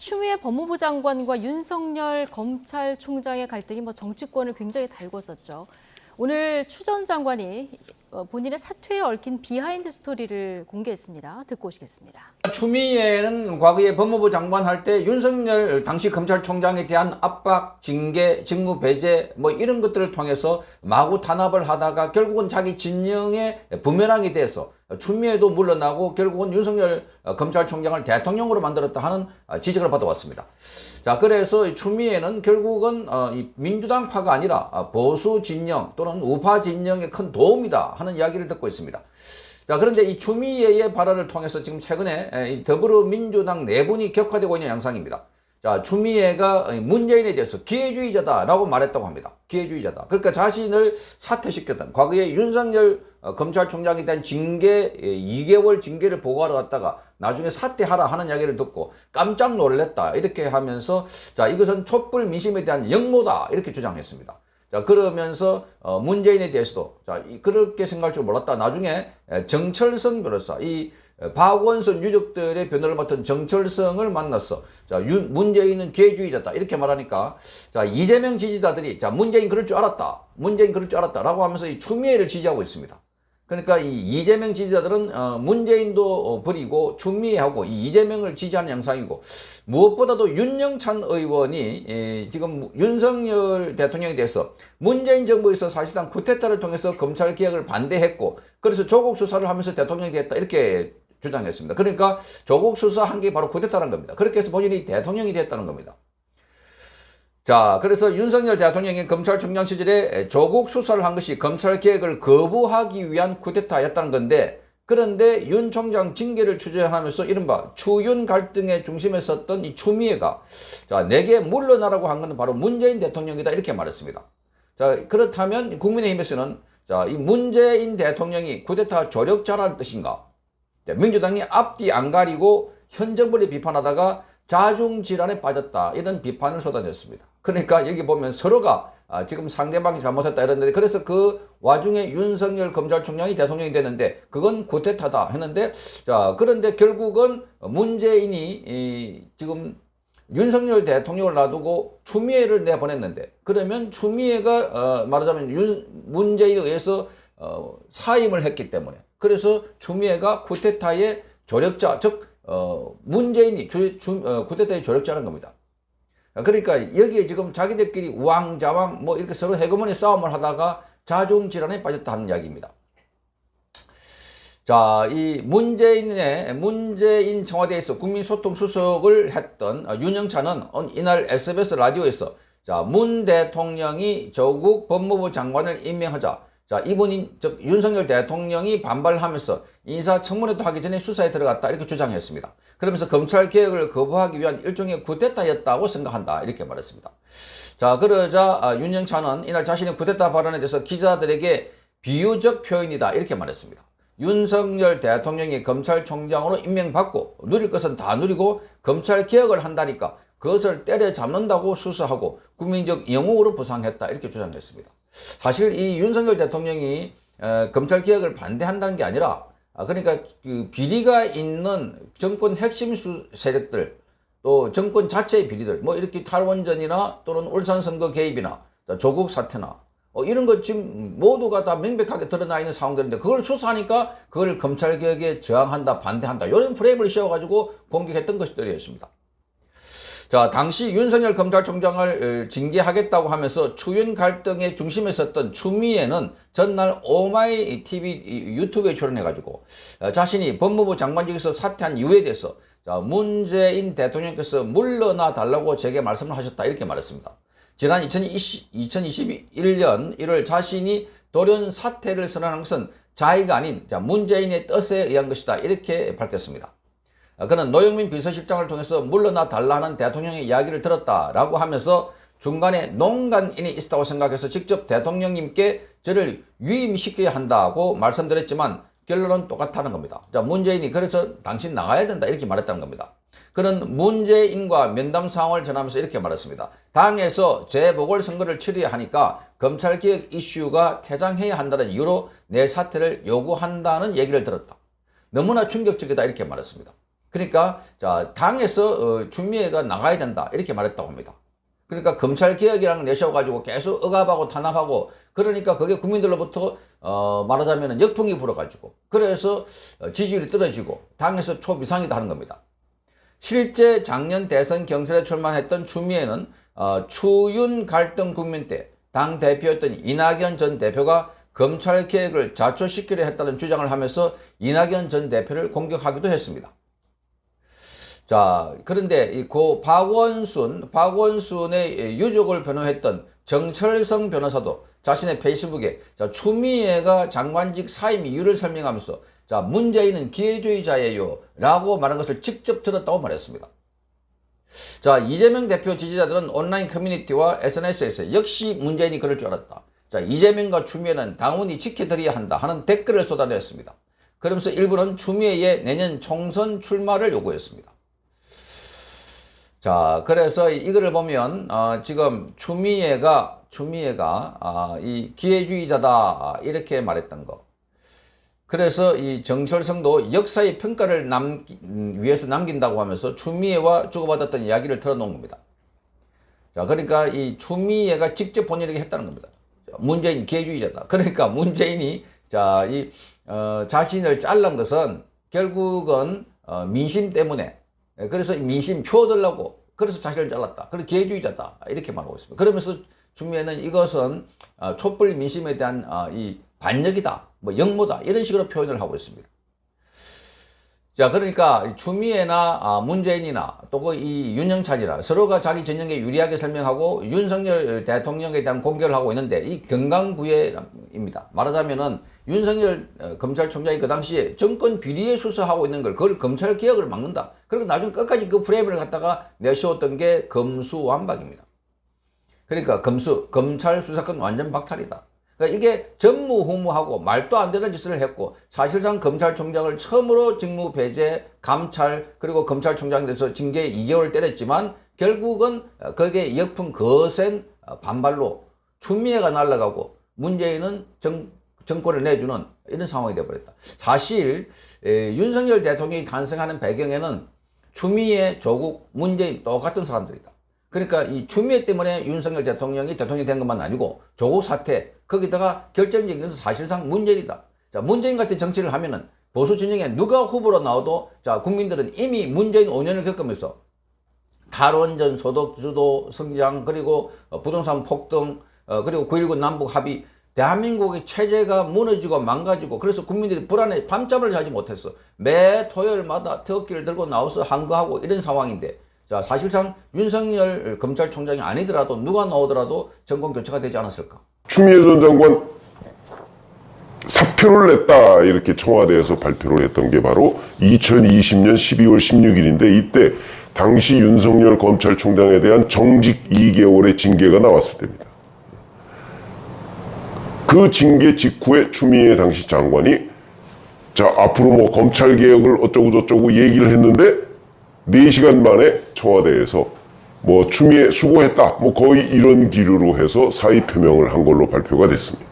추미애 법무부 장관과 윤석열 검찰총장의 갈등이 정치권을 굉장히 달궜었죠. 오늘 추 전 장관이 본인의 사퇴에 얽힌 비하인드 스토리를 공개했습니다. 듣고 오시겠습니다. 추미애는 과거에 법무부 장관 할 때 윤석열 당시 검찰총장에 대한 압박, 징계, 직무 배제 이런 것들을 통해서 마구 탄압을 하다가 결국은 자기 진영의 부메랑이 돼서 추미애도 물러나고 결국은 윤석열 검찰총장을 대통령으로 만들었다 하는 지적을 받아왔습니다. 자, 그래서 추미애는 결국은 민주당파가 아니라 보수 진영 또는 우파 진영에 큰 도움이다 하는 이야기를 듣고 있습니다. 자, 그런데 이 추미애의 발언을 통해서 지금 최근에 더불어민주당 내분이 격화되고 있는 양상입니다. 자, 추미애가 문재인에 대해서 기회주의자다라고 말했다고 합니다. 기회주의자다. 그러니까 자신을 사퇴시켰던 과거에 윤석열 검찰총장에 대한 징계 2개월 징계를 보고하러 갔다가 나중에 사퇴하라 하는 이야기를 듣고 깜짝 놀랐다 이렇게 하면서 자, 이것은 촛불 민심에 대한 역모다 이렇게 주장했습니다. 자, 그러면서 문재인에 대해서도 자, 그렇게 생각할 줄 몰랐다. 나중에 정철성 변호사, 이 박원순 유족들의 변호를 맡은 정철성을 만났어. 자, 문재인은 기회주의자다. 이렇게 말하니까 자, 이재명 지지자들이 자, 문재인 그럴 줄 알았다. 문재인 그럴 줄 알았다라고 하면서 이 추미애를 지지하고 있습니다. 그러니까 이 이재명 지지자들은 문재인도 버리고 추미애하고 이 이재명을 지지하는 양상이고, 무엇보다도 윤영찬 의원이 지금 윤석열 대통령에 대해서 문재인 정부에서 사실상 쿠데타를 통해서 검찰 개혁을 반대했고 그래서 조국 수사를 하면서 대통령이 됐다 이렇게 주장했습니다. 그러니까 조국 수사한 게 바로 쿠데타라는 겁니다. 그렇게 해서 본인이 대통령이 됐다는 겁니다. 자, 그래서 윤석열 대통령이 검찰총장 시절에 조국 수사를 한 것이 검찰 개혁을 거부하기 위한 쿠데타였다는 건데, 그런데 윤 총장 징계를 추진하면서 이른바 추윤 갈등의 중심에 섰던 이 추미애가 자, 내게 물러나라고 한 것은 바로 문재인 대통령이다 이렇게 말했습니다. 자, 그렇다면 국민의힘에서는 자, 이 문재인 대통령이 쿠데타 조력자라는 뜻인가? 민주당이 앞뒤 안 가리고 현 정부를 비판하다가 자중질환에 빠졌다 이런 비판을 쏟아냈습니다. 그러니까 여기 보면 서로가 지금 상대방이 잘못했다 이랬는데, 그래서 그 와중에 윤석열 검찰총장이 대통령이 됐는데 그건 쿠데타다 했는데, 자, 그런데 결국은 문재인이 지금 윤석열 대통령을 놔두고 추미애를 내보냈는데, 그러면 추미애가 말하자면 문재인에 의해서 사임을 했기 때문에, 그래서 추미애가 쿠데타의 조력자, 즉 문재인이 쿠데타의 조력자라는 겁니다. 그러니까 여기에 지금 자기들끼리 우왕좌왕 이렇게 서로 헤게모니 싸움을 하다가 자중질환에 빠졌다는 이야기입니다. 자, 이 문재인 청와대에서 국민소통수석을 했던 윤영찬은 이날 SBS 라디오에서 자, 문 대통령이 조국 법무부 장관을 임명하자 자, 이분이 즉 윤석열 대통령이 반발하면서 인사청문회도 하기 전에 수사에 들어갔다 이렇게 주장했습니다. 그러면서 검찰 개혁을 거부하기 위한 일종의 쿠데타였다고 생각한다 이렇게 말했습니다. 자, 그러자 윤영찬은 이날 자신의 쿠데타 발언에 대해서 기자들에게 비유적 표현이다 이렇게 말했습니다. 윤석열 대통령이 검찰총장으로 임명받고 누릴 것은 다 누리고 검찰 개혁을 한다니까 그것을 때려잡는다고 수사하고 국민적 영웅으로 부상했다 이렇게 주장했습니다. 사실 이 윤석열 대통령이 검찰개혁을 반대한다는 게 아니라 그러니까 그 비리가 있는 정권 핵심 세력들 또 정권 자체의 비리들 이렇게 탈원전이나 또는 울산 선거 개입이나 조국 사태나 이런 것 지금 모두가 다 명백하게 드러나 있는 상황들인데 그걸 수사하니까 그걸 검찰개혁에 저항한다 반대한다 이런 프레임을 씌워가지고 공격했던 것들이었습니다. 자, 당시 윤석열 검찰총장을 징계하겠다고 하면서 추윤 갈등의 중심에 섰던 추미애는 전날 오마이 TV 유튜브에 출연해가지고 자신이 법무부 장관직에서 사퇴한 이유에 대해서 자, 문재인 대통령께서 물러나 달라고 제게 말씀을 하셨다 이렇게 말했습니다. 지난 2021년 1월 자신이 돌연 사퇴를 선언한 것은 자의가 아닌 자, 문재인의 뜻에 의한 것이다 이렇게 밝혔습니다. 그는 노영민 비서실장을 통해서 물러나 달라는 대통령의 이야기를 들었다라고 하면서 중간에 농간인이 있었다고 생각해서 직접 대통령님께 저를 위임시켜야 한다고 말씀드렸지만 결론은 똑같다는 겁니다. 자, 문재인이 그래서 당신 나가야 된다 이렇게 말했다는 겁니다. 그는 문재인과 면담 상황을 전하면서 이렇게 말했습니다. 당에서 재보궐선거를 치러야 하니까 검찰개혁 이슈가 퇴장해야 한다는 이유로 내 사퇴를 요구한다는 얘기를 들었다. 너무나 충격적이다 이렇게 말했습니다. 그러니까 자, 당에서 추미애가 나가야 된다 이렇게 말했다고 합니다. 그러니까 검찰 개혁이랑 내세워가지고 계속 억압하고 탄압하고 그러니까 그게 국민들로부터 말하자면 역풍이 불어가지고 그래서 지지율이 떨어지고 당에서 초비상이다 하는 겁니다. 실제 작년 대선 경선에 출마했던 추미애는 추윤 갈등 국면 때 당 대표였던 이낙연 전 대표가 검찰 개혁을 자초시키려 했다는 주장을 하면서 이낙연 전 대표를 공격하기도 했습니다. 자, 그런데 이 고 박원순의 유족을 변호했던 정철성 변호사도 자신의 페이스북에 자, 추미애가 장관직 사임 이유를 설명하면서 자, 문재인은 기회주의자예요 라고 말한 것을 직접 들었다고 말했습니다. 자, 이재명 대표 지지자들은 온라인 커뮤니티와 SNS에서 역시 문재인이 그럴 줄 알았다. 자, 이재명과 추미애는 당원이 지켜드려야 한다 하는 댓글을 쏟아냈습니다. 그러면서 일부는 추미애의 내년 총선 출마를 요구했습니다. 자, 그래서 이거를 보면 지금 추미애가 이 기회주의자다 이렇게 말했던 거. 그래서 이 정철성도 역사의 평가를 위해서 남긴다고 하면서 추미애와 주고받았던 이야기를 털어놓은 겁니다. 자, 그러니까 이 추미애가 직접 본인에게 했다는 겁니다. 문재인 기회주의자다. 그러니까 문재인이 자, 자신을 잘란 것은 결국은 민심 때문에 그래서 민심 표 얻으려고 그래서 자신을 잘랐다. 그래서 기회주의자다. 이렇게 말하고 있습니다. 그러면서 추미애는 이것은 촛불 민심에 대한 이 반역이다. 뭐 역모다. 이런 식으로 표현을 하고 있습니다. 자, 그러니까 추미애나 문재인이나 또 이 윤영찬이나 서로가 자기 진영에 유리하게 설명하고 윤석열 대통령에 대한 공격을 하고 있는데 이 경강부회입니다. 말하자면은 윤석열 검찰총장이 그 당시에 정권 비리에 수사하고 있는 걸 그걸 검찰 개혁을 막는다. 그리고 나중에 끝까지 그 프레임을 갖다가 내세웠던 게 검수완박입니다. 그러니까 검찰 수사권 완전 박탈이다. 그러니까 이게 전무후무하고 말도 안 되는 짓을 했고 사실상 검찰총장을 처음으로 직무 배제, 감찰 그리고 검찰총장에 대해서 징계 2개월 때렸지만 결국은 거기에 역풍 거센 반발로 추미애가 날아가고 문재인은 정권을 내주는 이런 상황이 되어버렸다. 사실 윤석열 대통령이 탄생하는 배경에는 추미애, 조국, 문재인 똑같은 사람들이다. 그러니까 이 추미애 때문에 윤석열 대통령이 대통령이 된 것만 아니고 조국 사태 거기다가 결정적인 것은 사실상 문재인이다. 자, 문재인 같은 정치를 하면은 보수 진영에 누가 후보로 나와도 자, 국민들은 이미 문재인 5년을 겪으면서 탈원전, 소득주도 성장 그리고 부동산 폭등 그리고 9.19 남북 합의 대한민국의 체제가 무너지고 망가지고 그래서 국민들이 불안해 밤잠을 자지 못했어. 매 토요일마다 태극기를 들고 나와서 항거하고 이런 상황인데 자, 사실상 윤석열 검찰총장이 아니더라도 누가 나오더라도 정권 교체가 되지 않았을까? 추미애 전 장관 사표를 냈다 이렇게 청와대에서 발표를 했던 게 바로 2020년 12월 16일인데 이때 당시 윤석열 검찰총장에 대한 정직 2개월의 징계가 나왔을 때입니다. 그 징계 직후에 추미애 당시 장관이 자, 앞으로 뭐 검찰 개혁을 어쩌고저쩌고 얘기를 했는데 4시간 만에 청와대에서 뭐 추미애 수고했다 뭐 거의 이런 기류로 해서 사의 표명을 한 걸로 발표가 됐습니다.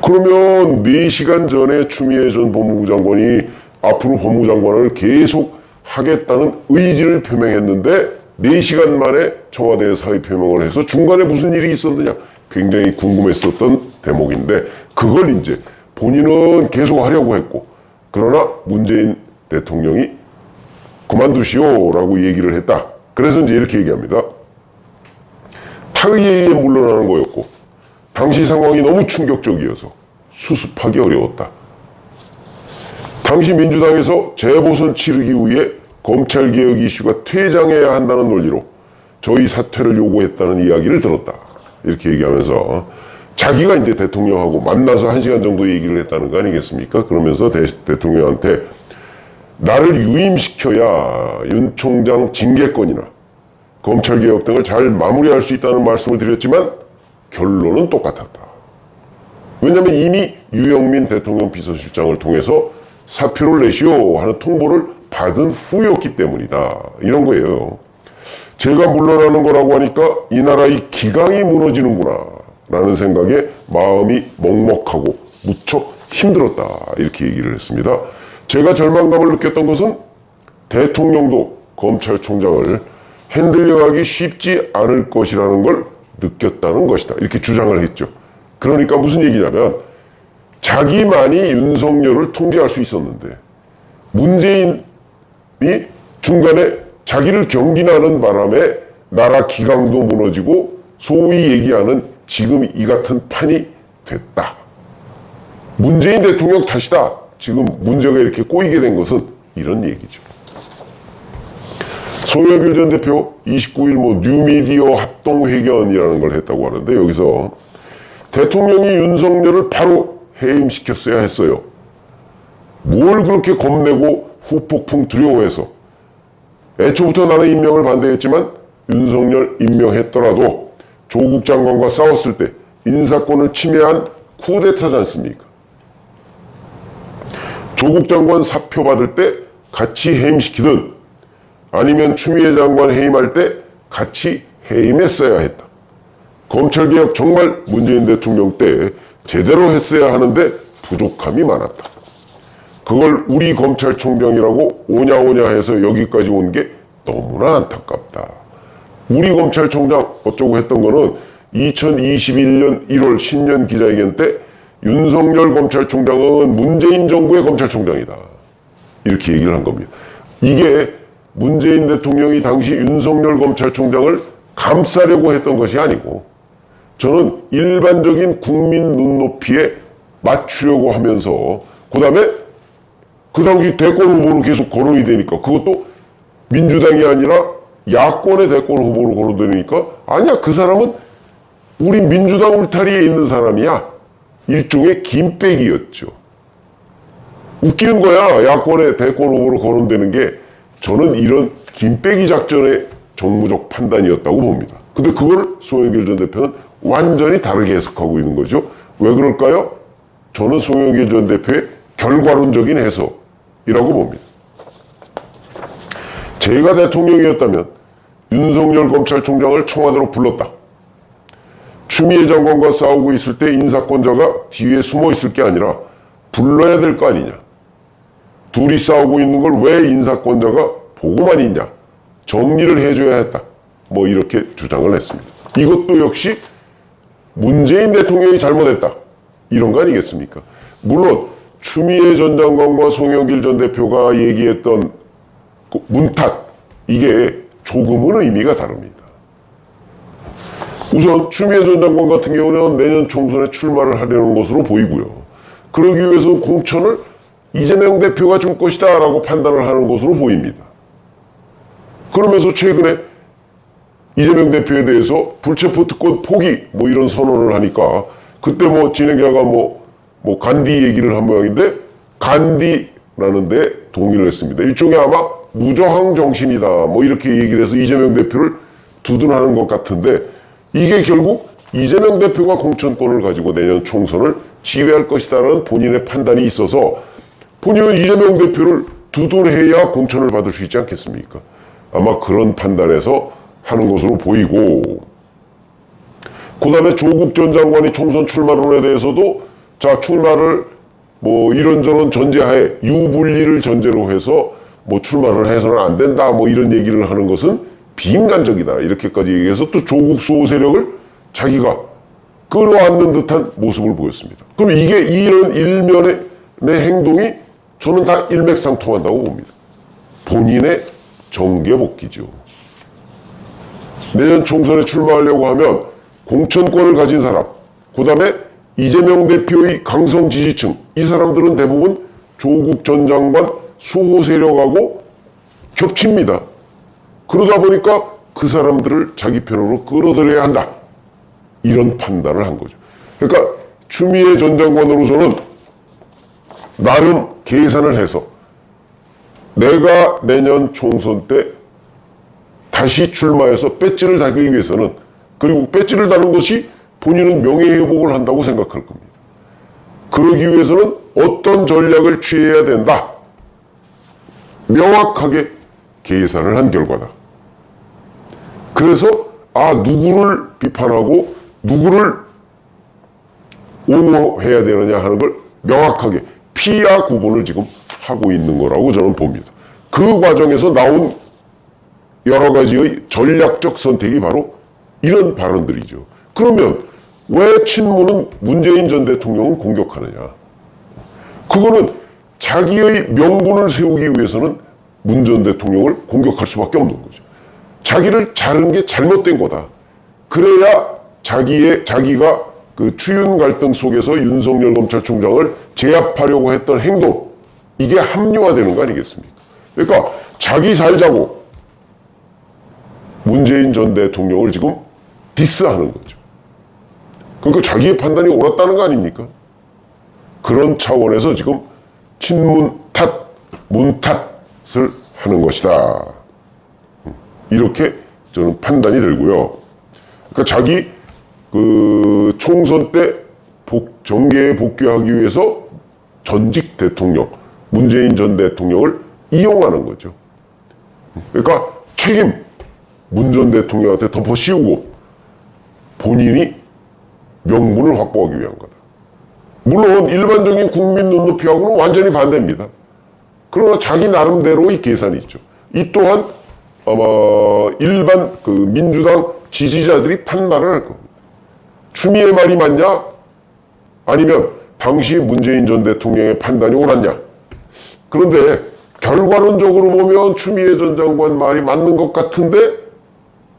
그러면 4시간 전에 추미애 전 법무부 장관이 앞으로 법무부 장관을 계속 하겠다는 의지를 표명했는데 4시간 만에 청와대에 사의 표명을 해서 중간에 무슨 일이 있었느냐 굉장히 궁금했었던 대목인데 그걸 이제 본인은 계속 하려고 했고 그러나 문재인 대통령이 그만두시오라고 얘기를 했다. 그래서 이제 이렇게 얘기합니다. 타의에 의해 물러나는 거였고 당시 상황이 너무 충격적이어서 수습하기 어려웠다. 당시 민주당에서 재보선 치르기 위해 검찰개혁 이슈가 퇴장해야 한다는 논리로 저희 사퇴를 요구했다는 이야기를 들었다. 이렇게 얘기하면서 자기가 이제 대통령하고 만나서 1시간 정도 얘기를 했다는 거 아니겠습니까? 그러면서 대통령한테 나를 유임시켜야 윤 총장 징계권이나 검찰개혁 등을 잘 마무리할 수 있다는 말씀을 드렸지만 결론은 똑같았다. 왜냐하면 이미 유영민 대통령 비서실장을 통해서 사표를 내시오 하는 통보를 받은 후였기 때문이다. 이런 거예요. 제가 물러나는 거라고 하니까 이 나라의 기강이 무너지는구나 라는 생각에 마음이 먹먹하고 무척 힘들었다. 이렇게 얘기를 했습니다. 제가 절망감을 느꼈던 것은 대통령도 검찰총장을 핸들링하기 쉽지 않을 것이라는 걸 느꼈다는 것이다. 이렇게 주장을 했죠. 그러니까 무슨 얘기냐면 자기만이 윤석열을 통제할 수 있었는데 문재인이 중간에 자기를 경진하는 바람에 나라 기강도 무너지고 소위 얘기하는 지금 이 같은 판이 됐다. 문재인 대통령 탓이다. 지금 문제가 이렇게 꼬이게 된 것은 이런 얘기죠. 송영길 전 대표 29일 뉴미디어 합동회견이라는 걸 했다고 하는데 여기서 대통령이 윤석열을 바로 해임시켰어야 했어요. 뭘 그렇게 겁내고 후폭풍 두려워해서 애초부터 나는 임명을 반대했지만 윤석열 임명했더라도 조국 장관과 싸웠을 때 인사권을 침해한 쿠데타지 않습니까? 조국 장관 사표 받을 때 같이 해임시키든 아니면 추미애 장관 해임할 때 같이 해임했어야 했다. 검찰개혁 정말 문재인 대통령 때 제대로 했어야 하는데 부족함이 많았다. 그걸 우리 검찰총장이라고 오냐오냐 해서 여기까지 온 게 너무나 안타깝다. 우리 검찰총장 어쩌고 했던 거는 2021년 1월 신년 기자회견 때 윤석열 검찰총장은 문재인 정부의 검찰총장이다. 이렇게 얘기를 한 겁니다. 이게 문재인 대통령이 당시 윤석열 검찰총장을 감싸려고 했던 것이 아니고 저는 일반적인 국민 눈높이에 맞추려고 하면서 그다음에 그 당시 대권 후보로 계속 거론이 되니까 그것도 민주당이 아니라 야권의 대권 후보로 거론되니까 아니야 그 사람은 우리 민주당 울타리에 있는 사람이야. 일종의 김빼기였죠. 웃기는 거야. 야권의 대권 후보로 거론되는 게 저는 이런 김빼기 작전의 정무적 판단이었다고 봅니다. 근데 그걸 송영길 전 대표는 완전히 다르게 해석하고 있는 거죠. 왜 그럴까요? 저는 송영길 전 대표의 결과론적인 해석이라고 봅니다. 제가 대통령이었다면 윤석열 검찰총장을 청와대로 불렀다. 추미애 장관과 싸우고 있을 때 인사권자가 뒤에 숨어 있을 게 아니라 불러야 될 거 아니냐. 둘이 싸우고 있는 걸 왜 인사권자가 보고만 있냐. 정리를 해줘야 했다. 이렇게 주장을 했습니다. 이것도 역시 문재인 대통령이 잘못했다. 이런 거 아니겠습니까? 물론 추미애 전 장관과 송영길 전 대표가 얘기했던 그 문탓 이게 조금은 의미가 다릅니다. 우선 추미애 전 장관 같은 경우는 내년 총선에 출마를 하려는 것으로 보이고요. 그러기 위해서 공천을 이재명 대표가 줄 것이다 라고 판단을 하는 것으로 보입니다. 그러면서 최근에 이재명 대표에 대해서 불체포 특권 포기 이런 선언을 하니까 그때 진행자가 간디 얘기를 한 모양인데 간디라는 데 동의를 했습니다. 일종의 아마 무저항 정신이다 이렇게 얘기를 해서 이재명 대표를 두둔하는 것 같은데 이게 결국 이재명 대표가 공천권을 가지고 내년 총선을 지휘할 것이다라는 본인의 판단이 있어서 본인은 이재명 대표를 두둔해야 공천을 받을 수 있지 않겠습니까? 아마 그런 판단에서 하는 것으로 보이고 그 다음에 조국 전 장관이 총선 출마론에 대해서도 자 출마를 이런저런 전제하에 유불리를 전제로 해서 출마를 해서는 안 된다 이런 얘기를 하는 것은 비인간적이다 이렇게까지 얘기해서 또 조국 수호 세력을 자기가 끌어안는 듯한 모습을 보였습니다. 그럼 이게 이런 일면의 행동이 저는 다 일맥상통한다고 봅니다. 본인의 정계복귀죠. 내년 총선에 출마하려고 하면 공천권을 가진 사람, 그 다음에 이재명 대표의 강성 지지층, 이 사람들은 대부분 조국 전 장관 수호 세력하고 겹칩니다. 그러다 보니까 그 사람들을 자기 편으로 끌어들여야 한다. 이런 판단을 한 거죠. 그러니까 추미애 전 장관으로서는 나름 계산을 해서 내가 내년 총선 때 다시 출마해서 배지를 달기 위해서는 그리고 배지를 다는 것이 본인은 명예회복을 한다고 생각할 겁니다. 그러기 위해서는 어떤 전략을 취해야 된다. 명확하게 계산을 한 결과다. 그래서 누구를 비판하고 누구를 옹호해야 되느냐 하는 걸 명확하게 피와 구분을 지금 하고 있는 거라고 저는 봅니다. 그 과정에서 나온 여러 가지의 전략적 선택이 바로 이런 발언들이죠. 그러면 왜 친문은 문재인 전 대통령을 공격하느냐? 그거는 자기의 명분을 세우기 위해서는 문 전 대통령을 공격할 수밖에 없는 거죠. 자기를 자른 게 잘못된 거다. 그래야 자기가 그 추윤 갈등 속에서 윤석열 검찰총장을 제압하려고 했던 행동, 이게 합리화되는 거 아니겠습니까? 그러니까 자기 살자고 문재인 전 대통령을 지금 디스하는 거죠. 그러니까 자기의 판단이 옳았다는 거 아닙니까? 그런 차원에서 지금 친문 탓, 문 탓을 하는 것이다. 이렇게 저는 판단이 들고요. 그러니까 자기 그 총선 때 정계에 복귀하기 위해서 전직 대통령, 문재인 전 대통령을 이용하는 거죠. 그러니까 책임 문 전 대통령한테 덮어 씌우고 본인이 명분을 확보하기 위한 거다. 물론 일반적인 국민 눈높이하고는 완전히 반대입니다. 그러나 자기 나름대로의 계산이 있죠. 이 또한 아마 일반 그 민주당 지지자들이 판단을 할 겁니다. 추미애 말이 맞냐? 아니면 당시 문재인 전 대통령의 판단이 옳았냐? 그런데 결과론적으로 보면 추미애 전 장관 말이 맞는 것 같은데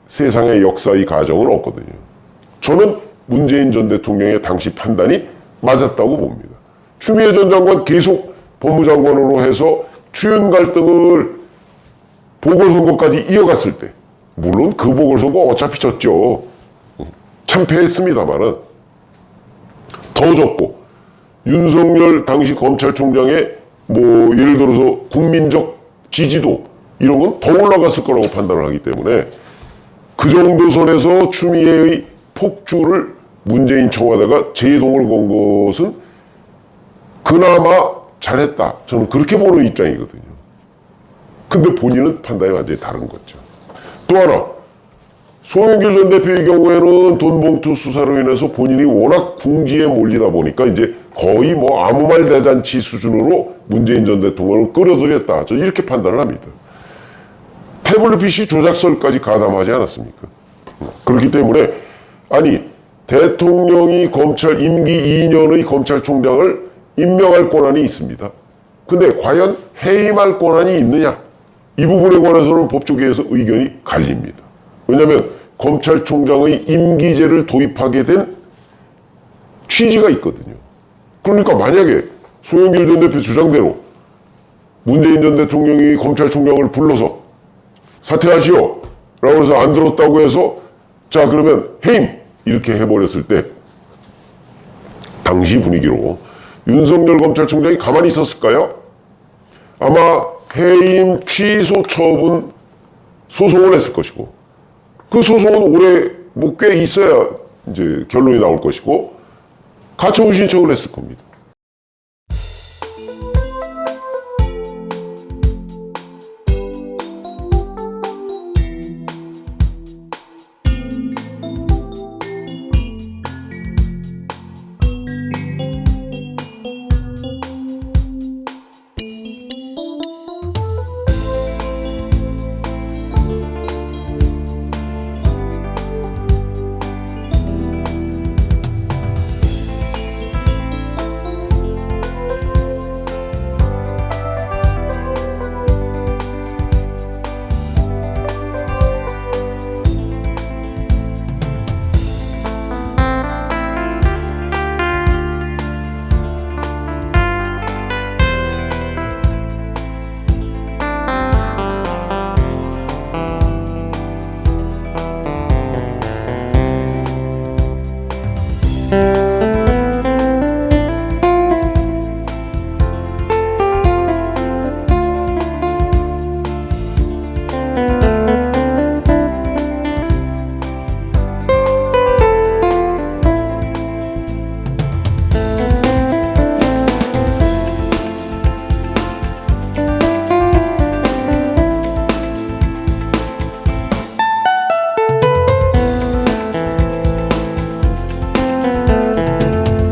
세상의 역사의 가정은 없거든요. 저는 문재인 전 대통령의 당시 판단이 맞았다고 봅니다. 추미애 전 장관 계속 법무장관으로 해서 추윤 갈등을 보궐선거까지 이어갔을 때, 물론 그 보궐선거 어차피 졌죠. 참패했습니다만은 더 졌고, 윤석열 당시 검찰총장의 뭐 예를 들어서 국민적 지지도 이런 건 더 올라갔을 거라고 판단을 하기 때문에 그 정도 선에서 추미애의 폭주를 문재인 청와대가 제동을 건 것은 그나마 잘했다. 저는 그렇게 보는 입장이거든요. 근데 본인은 판단이 완전히 다른 거죠. 또 하나, 송영길 전 대표의 경우에는 돈봉투 수사로 인해서 본인이 워낙 궁지에 몰리다 보니까 이제 거의 뭐 아무 말 대잔치 수준으로 문재인 전 대통령을 끌어들였다. 저는 이렇게 판단을 합니다. 태블릿 PC 조작설까지 가담하지 않았습니까? 그렇기 때문에 아니 대통령이 검찰 임기 2년의 검찰총장을 임명할 권한이 있습니다. 근데 과연 해임할 권한이 있느냐? 이 부분에 관해서는 법조계에서 의견이 갈립니다. 왜냐하면 검찰총장의 임기제를 도입하게 된 취지가 있거든요. 그러니까 만약에 송영길 전 대표 주장대로 문재인 전 대통령이 검찰총장을 불러서 사퇴하시오 라고 해서 안 들었다고 해서 자 그러면 해임 이렇게 해버렸을 때 당시 분위기로 윤석열 검찰총장이 가만히 있었을까요? 아마 해임 취소 처분 소송을 했을 것이고 그 소송은 올해 뭐 꽤 있어야 이제 결론이 나올 것이고 가처분 신청을 했을 겁니다.